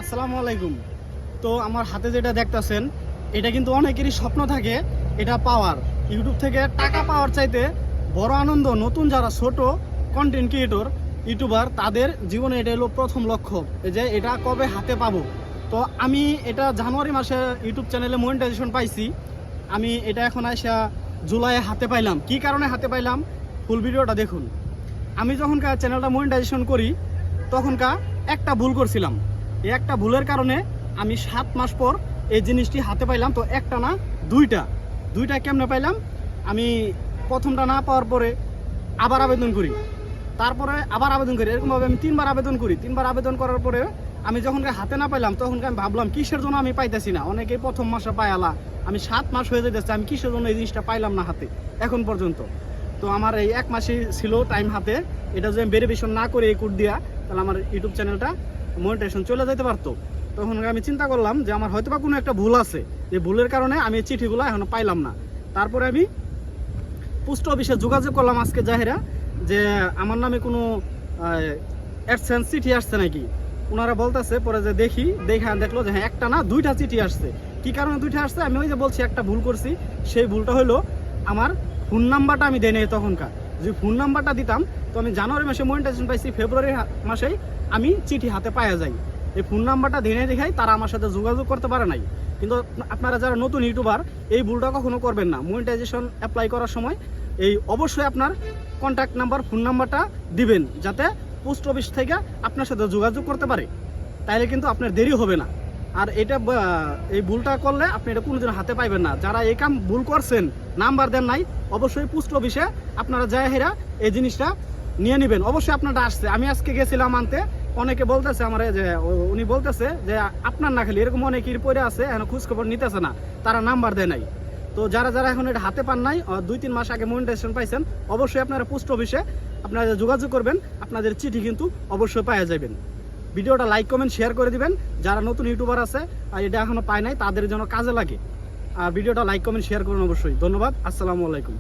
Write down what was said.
আসসালামু আলাইকুম। তো আমার হাতে যেটা দেখতেছেন এটা কিন্তু অনেকেরই স্বপ্ন থাকে এটা পাওয়ার। ইউটিউব থেকে টাকা পাওয়ার চাইতে বড় আনন্দ নতুন যারা ছোট কন্টেন্ট ক্রিয়েটর ইউটিউবার তাদের জীবনে এটা হলো প্রথম লক্ষ্য যে এটা কবে হাতে পাবো। তো আমি এটা জানুয়ারি মাসে ইউটিউব চ্যানেলে মনিটাইজেশন পাইছি। আমি এটা এখন আসা জুলাইয়ে হাতে পাইলাম। কি কারণে হাতে পাইলাম ফুল ভিডিওটা দেখুন। আমি যখনকার চ্যানেলটা মনিটাইজেশন করি তখনকার একটা ভুল করছিলাম। এই একটা ভুলের কারণে আমি 7 মাস পর এই জিনিসটি হাতে পাইলাম। তো একটা না দুইটা কেমনে পাইলাম, আমি প্রথমটা না পাওয়ার পরে আবার আবেদন করি, তারপরে আবার আবেদন করি, এরকমভাবে আমি 3বার আবেদন করি। 3বার আবেদন করার পরে আমি যখন হাতে না পাইলাম তখন আমি ভাবলাম কিসের জন্য আমি পাইতেছি না। অনেকেই প্রথম মাসে পায়ালা, আমি 7 মাস হয়ে যেতেছে, আমি কিসের জন্য এই জিনিসটা পাইলাম না হাতে এখন পর্যন্ত। তো আমার এই 1 মাসই ছিল টাইম হাতে। এটা যদি আমি ভেরিফিকেশন না করে এই কোড দিয়া তাহলে আমার ইউটিউব চ্যানেলটা মনিটাইজেশন চলে যেতে পারতো। তখন আমি চিন্তা করলাম যে আমার হয়তো বা কোনো একটা ভুল আছে, যে ভুলের কারণে আমি এই চিঠিগুলো এখনো পাইলাম না। তারপরে আমি পোস্ট অফিসে যোগাযোগ করলাম আজকে জাহেরা যে আমার নামে কোনো অ্যাডসেন্স চিঠি আসছে নাকি। ওনারা বলতেছে পরে যে দেখলো যে হ্যাঁ একটা না 2টা চিঠি আসছে। কি কারণে 2টা আসছে আমি ওই যে বলছি একটা ভুল করছি। সেই ভুলটা হলো আমার ফোন নাম্বারটা আমি দেই নাই তখনকার। যদি ফোন নাম্বারটা দিতাম তো আমি জানুয়ারি মাসে মনিটাইজেশন পাইছি, ফেব্রুয়ারি মাসেই আমি চিঠি হাতে পাওয়া যাই। এই ফোন নাম্বারটা দিয়ে দেখাই তারা আমার সাথে যোগাযোগ করতে পারে নাই। কিন্তু আপনারা যারা নতুন ইউটিউবার এই ভুলটা কখনো করবেন না। মনিটাইজেশন অ্যাপ্লাই করার সময় এই অবশ্যই আপনার কন্ট্যাক্ট নাম্বার ফোন নাম্বারটা দিবেন যাতে পোস্ট অফিস থেকে আপনার সাথে যোগাযোগ করতে পারে, তাইলে কিন্তু আপনার দেরি হবে না। আর এটা এই ভুলটা করলে আপনি এটা কোনোদিন হাতে পাইবেন না। যারা এই কাম ভুল করছেন নাম্বার দেন নাই অবশ্যই পোস্ট অফিসে আপনারা যায় হেরা এই জিনিসটা নিয়ে নেবেন। অবশ্যই আপনারটা আসছে। আমি আজকে গেছিলাম আনতে, অনেকে বলতেছে আমার যে উনি বলতেছে যে আপনার না খালি এরকম অনেকের পরে আছে এখন খোঁজ খবর নিতেছে না, তারা নাম্বার দেয় নাই। তো যারা এখন এটা হাতে পান নাই 2-3 মাস আগে মনিটাইজেশন পাইছেন অবশ্যই আপনারা পোস্ট অফিসে আপনারা যোগাযোগ করবেন, আপনাদের চিঠি কিন্তু অবশ্যই পাওয়া যাবেন। ভিডিওটা লাইক কমেন্ট শেয়ার করে দিবেন। যারা নতুন ইউটিউবার আছে আর এটা এখনো পায় নাই তাদের জন্য কাজে লাগে। আর ভিডিওটা লাইক কমেন্ট শেয়ার করুন অবশ্যই। ধন্যবাদ। আসসালামু আলাইকুম।